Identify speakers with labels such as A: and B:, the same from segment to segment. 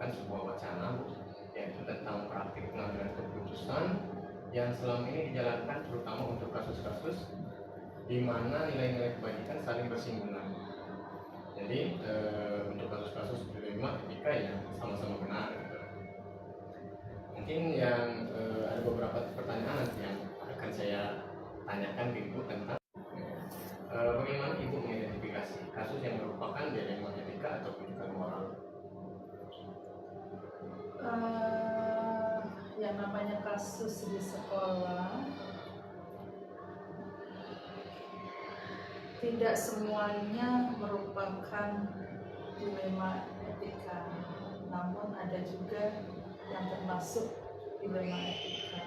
A: mengajukan sebuah wacana, yaitu tentang praktik pengambilan keputusan yang selama ini dijalankan terutama untuk kasus-kasus di mana nilai-nilai kebajikan saling bersinggungan. Jadi untuk kasus-kasus dilema etika yang sama-sama benar. Mungkin yang ada beberapa pertanyaan nanti yang akan saya tanyakan ke Ibu tentang bagaimana Ibu mengidentifikasi kasus yang merupakan dilema etika atau rujukan moral.
B: Yang namanya kasus di sekolah tidak semuanya merupakan dilema etika, namun ada juga yang termasuk dilema etika.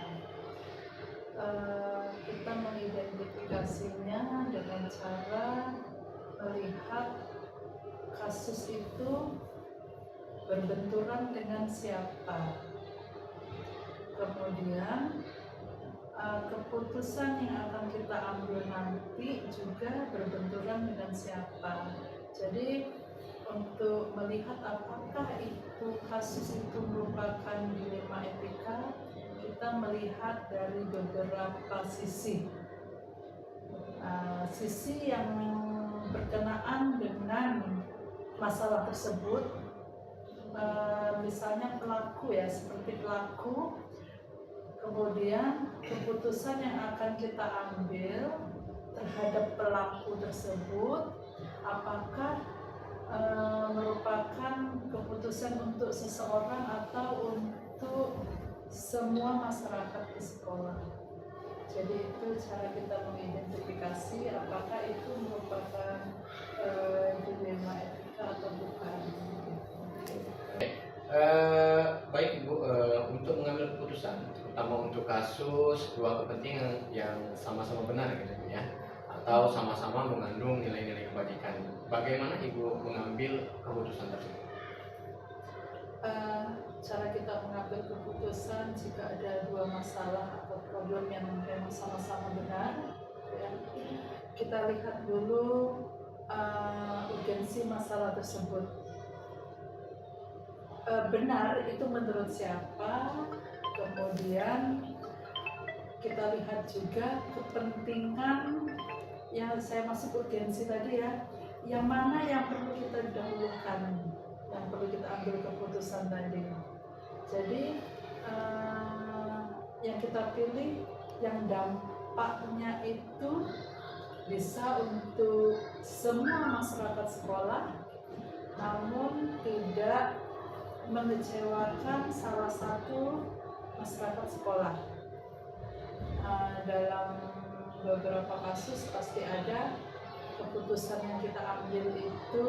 B: Kita mengidentifikasinya dengan cara melihat kasus itu berbenturan dengan siapa, kemudian keputusan yang akan kita ambil nanti juga berbenturan dengan siapa. Jadi untuk melihat apakah itu kasus itu merupakan dilema etika, kita melihat dari beberapa sisi. Sisi yang berkenaan dengan masalah tersebut, misalnya pelaku ya, seperti pelaku, kemudian keputusan yang akan kita ambil terhadap pelaku tersebut apakah merupakan keputusan untuk seseorang atau untuk semua masyarakat di sekolah. Jadi itu cara kita mengidentifikasi apakah itu merupakan dilema etika atau bukan.
A: Baik Ibu, untuk mengambil keputusan terutama untuk kasus dua kepentingan yang sama-sama benar gitu ya, atau sama-sama mengandung nilai-nilai kebajikan, bagaimana Ibu mengambil keputusan tersebut?
B: Cara kita mengambil keputusan jika ada dua masalah atau problem yang memang sama-sama benar ya, kita lihat dulu urgensi masalah tersebut. Benar itu menurut siapa, kemudian kita lihat juga kepentingan yang saya masuk urgensi tadi ya, yang mana yang perlu kita dahulukan, yang perlu kita ambil keputusan tadi. Jadi yang kita pilih yang dampaknya itu bisa untuk semua masyarakat sekolah, namun tidak mengecewakan salah satu masyarakat sekolah. Dalam beberapa kasus pasti ada keputusan yang kita ambil itu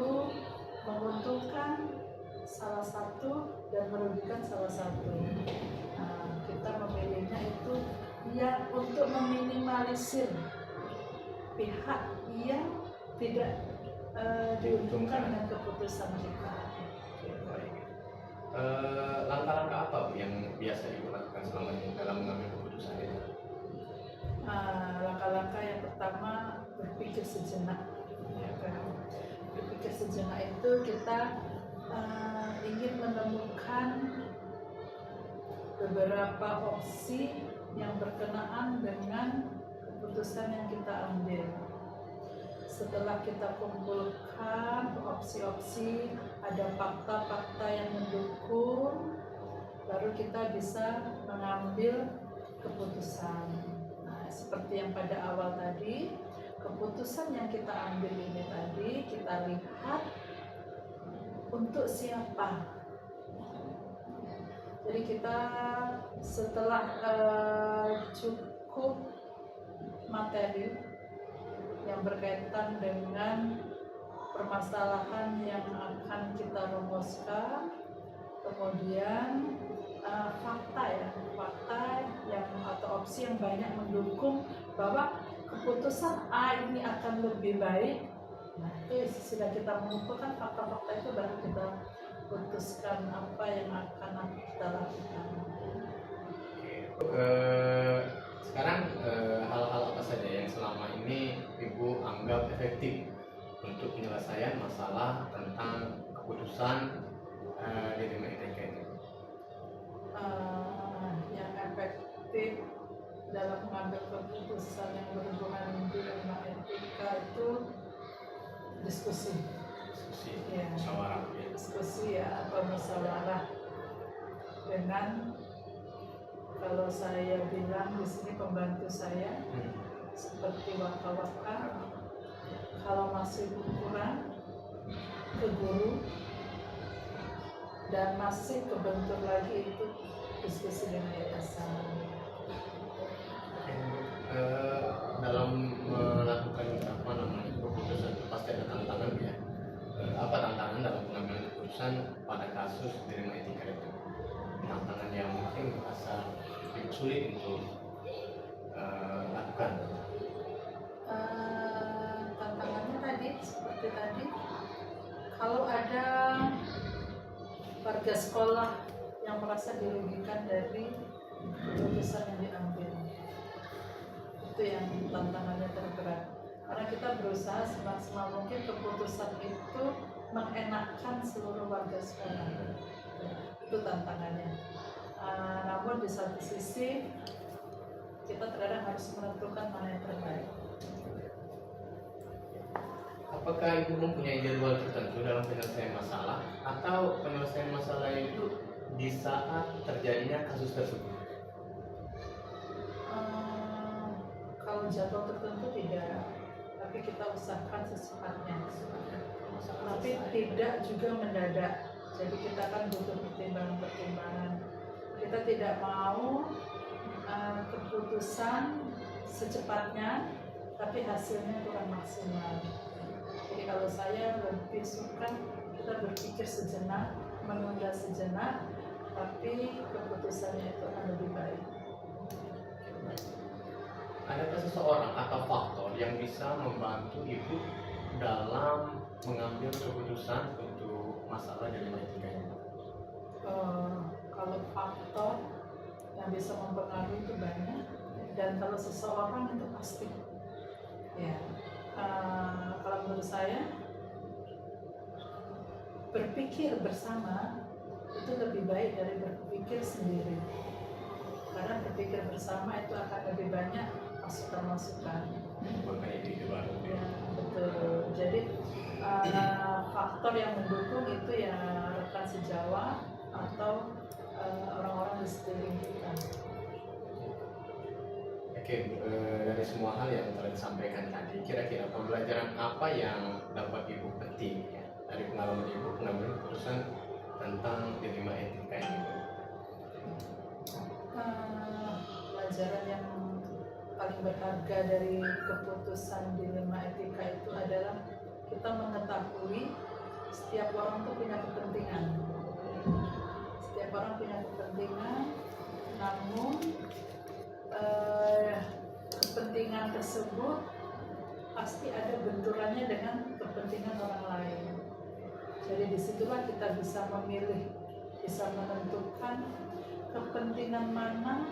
B: menguntungkan salah satu dan merugikan salah satu. Kita memilihnya itu ya untuk meminimalisir pihak yang tidak diuntungkan dengan keputusan kita.
A: Langkah-langkah apa yang biasa Ibu lakukan selama ini dalam mengambil keputusan itu?
B: Langkah-langkah yang pertama berpikir sejenak. Berpikir sejenak itu kita ingin menemukan beberapa opsi yang berkenaan dengan keputusan yang kita ambil. Setelah kita kumpulkan opsi-opsi, ada fakta-fakta yang mendukung, baru kita bisa mengambil keputusan. Seperti yang pada awal tadi, keputusan yang kita ambil ini tadi kita lihat untuk siapa. Jadi kita setelah cukup materi yang berkaitan dengan permasalahan yang akan kita rumuskan, kemudian fakta yang atau opsi yang banyak mendukung bahwa keputusan A ini akan lebih baik. Nah, itu sudah kita mengumpulkan fakta-fakta itu, baru kita putuskan apa yang akan kita lakukan.
A: Sekarang hal-hal apa saja yang selama ini Ibu anggap efektif untuk penyelesaian masalah tentang keputusan dilema etika ini?
B: Yang efektif dalam mengambil keputusan yang berhubungan dilema etika itu diskusi. Ya,
A: Musyawarah ya.
B: diskusi ya, atau musyawarah dengan, kalau saya bilang di sini pembantu saya seperti waka-waka, kalau masih kurang ke guru, dan masih kebentur lagi itu diskusi dengan yayasan.
A: Dalam melakukan keputusan itu pasti ada tantangan ya. Apa tantangan dalam pengambilan keputusan pada kasus dilema etika itu? Tantangan yang mungkin merasa sulit untuk lakukan.
B: Tantangannya tadi seperti tadi, kalau ada warga sekolah yang merasa dirugikan dari keputusan yang diambil, itu yang tantangannya terberat, karena kita berusaha semaksimal mungkin keputusan itu mengenakkan seluruh warga sekolah. Itu tantangannya. Namun di satu sisi kita terkadang harus menentukan mana yang terbaik.
A: Apakah ibu mempunyai jadwal tertentu dalam penyelesaian masalah, atau penyelesaian masalah itu di saat terjadinya kasus tersebut?
B: Kalau jadwal tertentu tidak, tapi kita usahakan secepatnya. Tapi tidak juga mendadak. Jadi kita kan butuh pertimbangan-pertimbangan. Kita tidak mau keputusan secepatnya, tapi hasilnya kurang maksimal. Jadi kalau saya lebih suka kita berpikir sejenak, menunda sejenak, tapi keputusannya itu akan lebih baik.
A: Adakah seseorang atau faktor yang bisa membantu ibu dalam mengambil keputusan untuk masalah dilema etika ini?
B: Kalau faktor yang bisa mempengaruhi itu banyak, dan kalau seseorang itu pasti. Ya, kalau menurut saya berpikir bersama itu lebih baik dari berpikir sendiri, karena berpikir bersama itu akan lebih banyak masukan-masukan.
A: Ide baru.
B: Ya, betul. Jadi faktor yang mendukung itu ya rekan sejawat atau orang-orang di sekeliling kita.
A: Oke, dari semua hal yang telah disampaikan tadi, kira-kira pembelajaran apa yang dapat ibu petik ya, dari pengalaman ibu pengambilan keputusan tentang dilema etika ini?
B: Pelajaran yang paling berharga dari keputusan dilema etika itu adalah kita mengetahui setiap orang tuh punya kepentingan. Setiap orang punya kepentingan, namun kepentingan tersebut pasti ada benturannya dengan kepentingan orang lain. Jadi disitulah kita bisa memilih, bisa menentukan kepentingan mana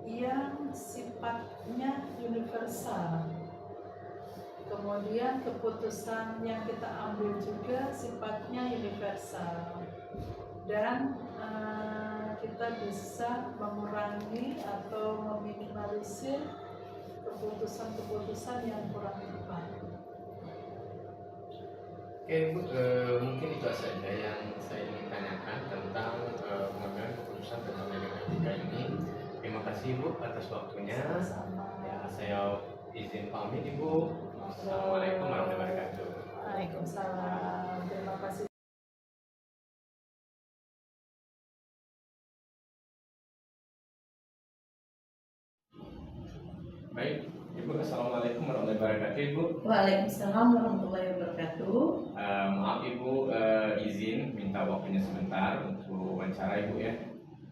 B: yang sifatnya universal. Kemudian keputusan yang kita ambil juga sifatnya universal, dan kita bisa mengurangi atau meminimalisir keputusan-keputusan yang kurang tepat.
A: Oke, Bu, mungkin itu saja yang saya ingin tanyakan tentang pengambilan keputusan tentang dilema etika ini. Terima kasih Bu atas waktunya.
B: Sama-sama.
A: Ya, saya izin pamit Ibu. Assalamualaikum warahmatullahi wabarakatuh.
B: Waalaikumsalam. Terima kasih.
A: Baik, Ibu. Assalamualaikum warahmatullahi wabarakatuh, Ibu.
B: Waalaikumsalam warahmatullahi wabarakatuh.
A: Maaf Ibu, izin minta waktunya sebentar untuk wawancara Ibu ya.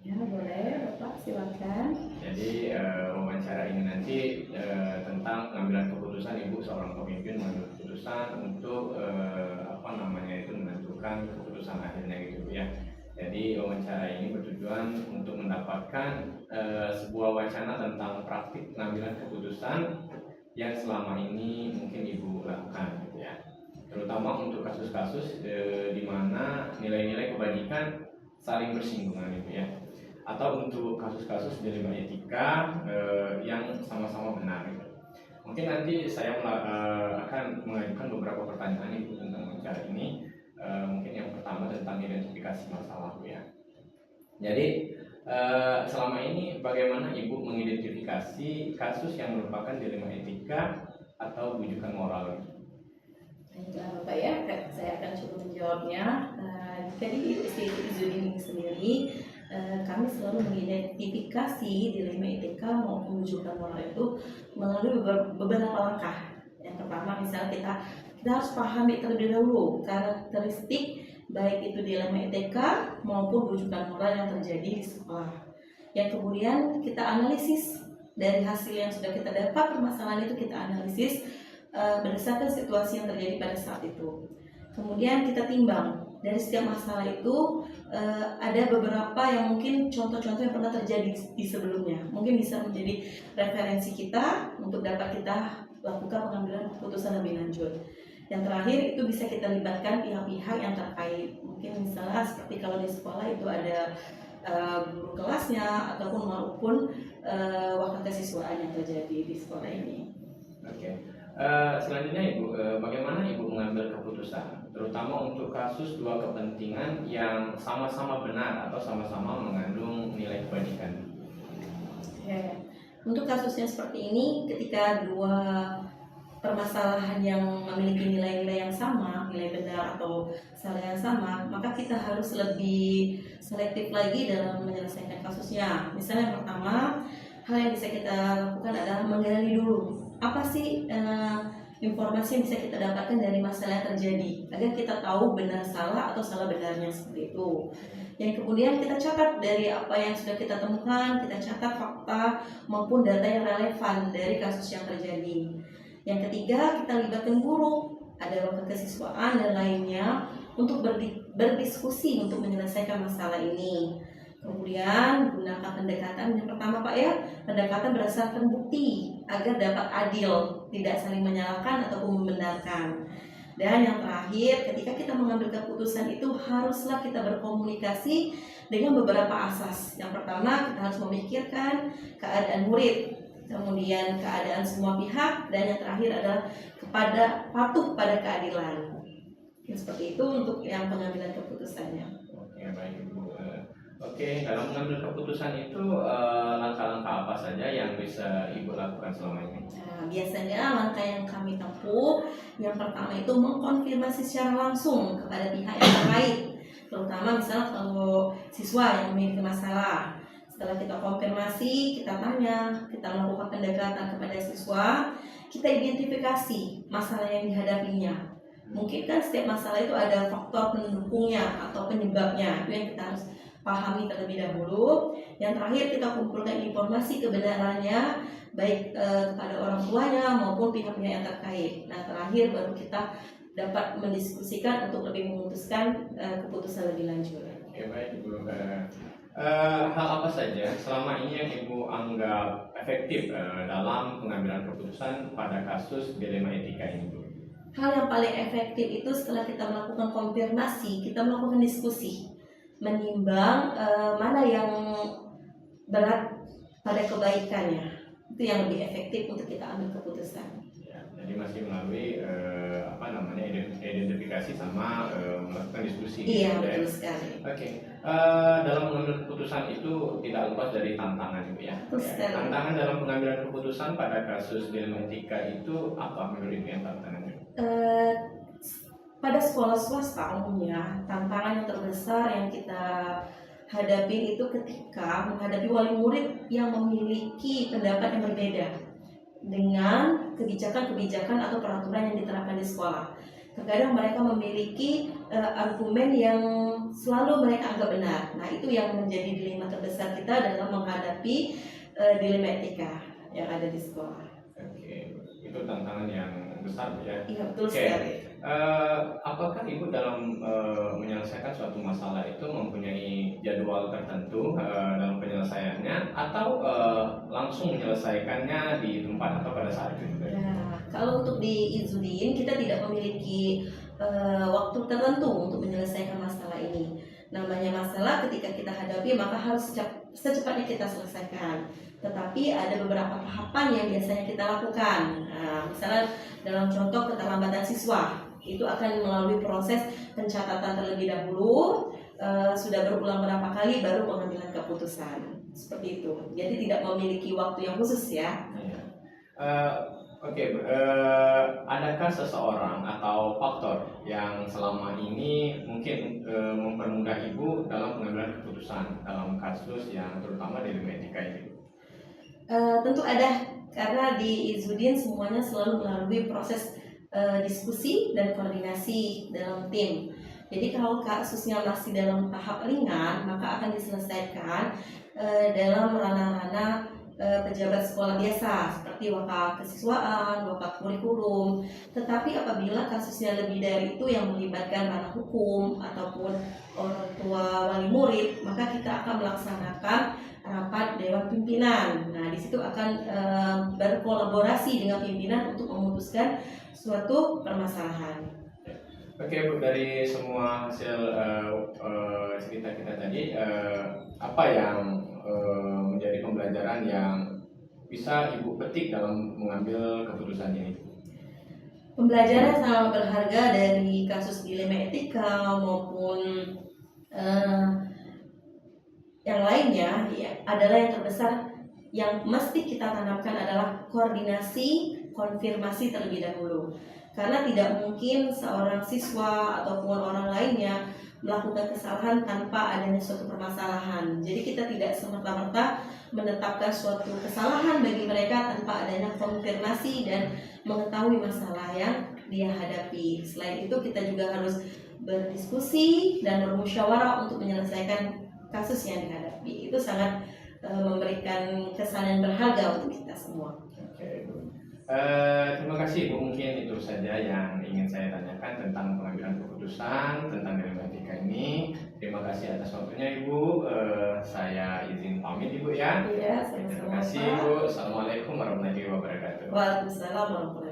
B: Ya, boleh Bapak, silakan.
A: Jadi wawancara ini nanti tentang pengambilan keputusan Ibu seorang pemimpin mengambil keputusan untuk menentukan keputusan akhirnya gitu Bu ya. Jadi wawancara ini bertujuan untuk mendapatkan sebuah wacana tentang praktik pengambilan keputusan yang selama ini mungkin Ibu lakukan gitu ya. terutama untuk kasus-kasus di mana nilai-nilai kebajikan saling bersinggungan itu ya, atau untuk kasus-kasus dilema etika yang sama-sama benar gitu. Mungkin nanti saya akan mengajukan beberapa pertanyaan Ibu tentang acara ini. Mungkin yang pertama tentang identifikasi masalah Bu ya. Jadi selama ini bagaimana Ibu mengidentifikasi kasus yang merupakan dilema etika atau bujukan moral?
C: Baiklah Bapak ya, saya akan coba menjawabnya. Jadi istilah ini sendiri, kami selalu mengidentifikasi dilema etika maupun bujukan moral itu melalui beberapa langkah. Yang pertama, misalnya kita harus pahami terlebih dahulu karakteristik baik itu dilema etika maupun bujukan moral yang terjadi di sekolah. Yang kemudian kita analisis dari hasil yang sudah kita dapat, permasalahan itu kita analisis berdasarkan situasi yang terjadi pada saat itu. Kemudian kita timbang dari setiap masalah itu ada beberapa yang mungkin contoh-contoh yang pernah terjadi di sebelumnya, mungkin bisa menjadi referensi kita untuk dapat kita lakukan pengambilan keputusan lebih lanjut. Yang terakhir itu bisa kita libatkan pihak-pihak yang terkait, mungkin misalnya seperti kalau di sekolah itu ada guru kelasnya maupun wakil kesiswaan yang terjadi di sekolah ini.
A: Oke. Selanjutnya Ibu, bagaimana Ibu mengambil keputusan, terutama untuk kasus dua kepentingan yang sama-sama benar atau sama-sama mengandung nilai kebajikan?
C: Ya. Untuk kasusnya seperti ini, ketika dua permasalahan yang memiliki nilai-nilai yang sama, nilai benar atau salah yang sama, maka kita harus lebih selektif lagi dalam menyelesaikan kasusnya. Misalnya yang pertama, hal yang bisa kita lakukan adalah menggali dulu apa sih informasi yang bisa kita dapatkan dari masalah yang terjadi, agar kita tahu benar salah atau salah benarnya seperti itu. Yang kemudian kita catat dari apa yang sudah kita temukan, kita catat fakta maupun data yang relevan dari kasus yang terjadi. Yang ketiga, kita libatkan guru, ada wakil kesiswaan dan lainnya untuk berdiskusi untuk menyelesaikan masalah ini. Kemudian gunakan pendekatan yang pertama Pak ya, pendekatan berdasarkan bukti agar dapat adil, tidak saling menyalahkan ataupun membenarkan. Dan yang terakhir, ketika kita mengambil keputusan itu haruslah kita berkomunikasi dengan beberapa asas. Yang pertama, kita harus memikirkan keadaan murid, kemudian keadaan semua pihak, dan yang terakhir adalah patuh pada keadilan. Seperti itu untuk yang pengambilan keputusannya.
A: Oke, baik Ibu. Oke, dalam mengambil keputusan itu langkah-langkah apa saja yang bisa Ibu lakukan selama ini?
C: Nah, biasanya langkah yang kami tempuh, yang pertama itu mengkonfirmasi secara langsung kepada pihak yang terkait, terutama misalnya kalau siswa yang memiliki masalah. Setelah kita konfirmasi, kita tanya, kita melakukan pendekatan kepada siswa, kita identifikasi masalah yang dihadapinya. Mungkin kan setiap masalah itu ada faktor pendukungnya atau penyebabnya, itu yang kita harus pahami terlebih dahulu. Yang terakhir, kita kumpulkan informasi kebenarannya baik kepada orang tuanya maupun pihak-pihak yang terkait. Nah, terakhir baru kita dapat mendiskusikan untuk lebih memutuskan keputusan lebih lanjut.
A: Oke, baik Ibu. Hal apa saja selama ini yang Ibu anggap efektif dalam pengambilan keputusan pada kasus dilema etika ini, Bu?
C: Hal yang paling efektif itu setelah kita melakukan konfirmasi, kita melakukan diskusi, menimbang mana yang berat pada kebaikannya, itu yang lebih efektif untuk kita ambil keputusan.
A: Ya, jadi masih melalui identifikasi sama melakukan diskusi.
C: Iya,
A: gitu,
C: betul
A: ya.
C: sekali.
A: Oke, dalam mengambil keputusan itu tidak lepas dari tantangan Ibu ya.
C: Betul sekali.
A: Tantangan dalam pengambilan keputusan pada kasus dilema etika itu apa menurut Ibu yang tantangannya?
C: Pada sekolah swasta umumnya, tantangan yang terbesar yang kita hadapi itu ketika menghadapi wali murid yang memiliki pendapat yang berbeda dengan kebijakan-kebijakan atau peraturan yang diterapkan di sekolah. Terkadang mereka memiliki argumen yang selalu mereka anggap benar. Nah, itu yang menjadi dilema terbesar kita dalam menghadapi dilema etika yang ada di sekolah.
A: Oke, itu tantangan yang besar ya.
C: Iya, betul
A: Oke.
C: sekali.
A: Apakah Ibu dalam menyelesaikan suatu masalah itu mempunyai jadwal tertentu dalam penyelesaiannya atau langsung menyelesaikannya di tempat atau pada saat itu juga?
C: Nah, Kalau untuk di Izudin kita tidak memiliki waktu tertentu untuk menyelesaikan masalah ini. Namanya masalah ketika kita hadapi maka harus secepatnya kita selesaikan. Tetapi ada beberapa tahapan yang biasanya kita lakukan. Nah, misalnya dalam contoh keterlambatan siswa, itu akan melalui proses pencatatan terlebih dahulu, sudah berulang berapa kali baru pengambilan keputusan. Seperti itu. Jadi tidak memiliki waktu yang khusus ya.
A: Oke, adakah seseorang atau faktor yang selama ini mungkin mempermudah Ibu dalam pengambilan keputusan dalam kasus yang terutama di ilmu etika ini?
C: Tentu ada, karena di Izudin semuanya selalu melalui proses diskusi dan koordinasi dalam tim. Jadi kalau kasusnya masih dalam tahap ringan, maka akan diselesaikan dalam ranah-ranah pejabat sekolah biasa seperti waka kesiswaan, waka kurikulum. Tetapi apabila kasusnya lebih dari itu yang melibatkan ranah hukum ataupun orang tua wali murid, maka kita akan melaksanakan rapat dewan pimpinan. Nah, di situ akan berkolaborasi dengan pimpinan untuk memutuskan suatu permasalahan.
A: Oke Bu, dari semua hasil cerita kita tadi, apa yang menjadi pembelajaran yang bisa Ibu petik dalam mengambil keputusan ini?
C: Pembelajaran sangat berharga dari kasus dilema etika maupun yang lainnya ya, adalah yang terbesar yang mesti kita tanamkan adalah koordinasi, konfirmasi terlebih dahulu. Karena tidak mungkin seorang siswa ataupun orang lainnya melakukan kesalahan tanpa adanya suatu permasalahan. Jadi kita tidak serta-merta menetapkan suatu kesalahan bagi mereka tanpa adanya konfirmasi dan mengetahui masalah yang dia hadapi. Selain itu kita juga harus berdiskusi dan bermusyawarah untuk menyelesaikan kasus yang dihadapi. Itu sangat memberikan kesan yang berharga untuk kita semua.
A: Oke, Bu. Terima kasih Bu, mungkin itu saja yang ingin saya tanyakan tentang pengambilan keputusan tentang ilmu etika ini. Terima kasih atas waktunya Ibu. Saya izin pamit Ibu ya.
C: Iya,
A: Terima
C: sama-sama.
A: kasih Bu. Assalamualaikum warahmatullahi wabarakatuh.
C: Waalaikumsalam warahmatullahi wabarakatuh.